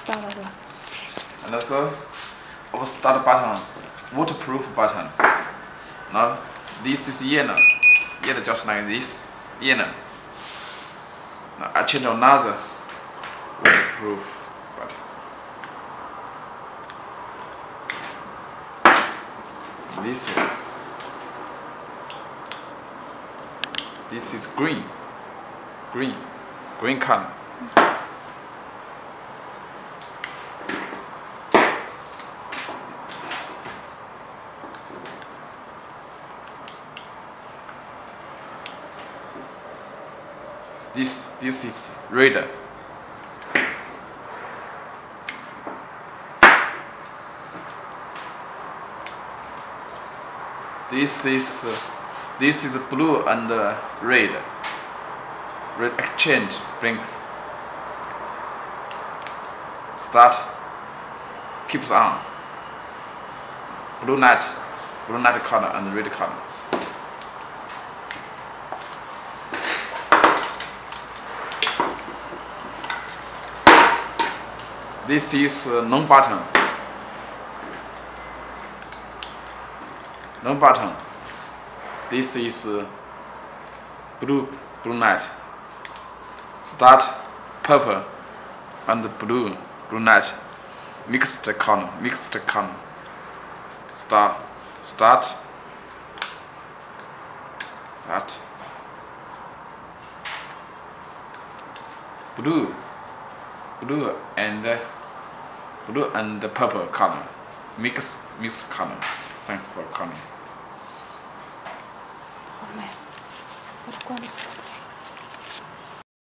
start button. And also our start button, waterproof button. Now this is yellow just like this, yellow. Now I change another waterproof button. This one. This is green color. This is red. This is blue and red. Red exchange blinks. Start. Keeps on. Blue light color and red color. This is no button. No button. This is blue light. Start purple and blue light. Mixed color. Start. Blue and purple color. Mixed color. Thanks for coming. Perquando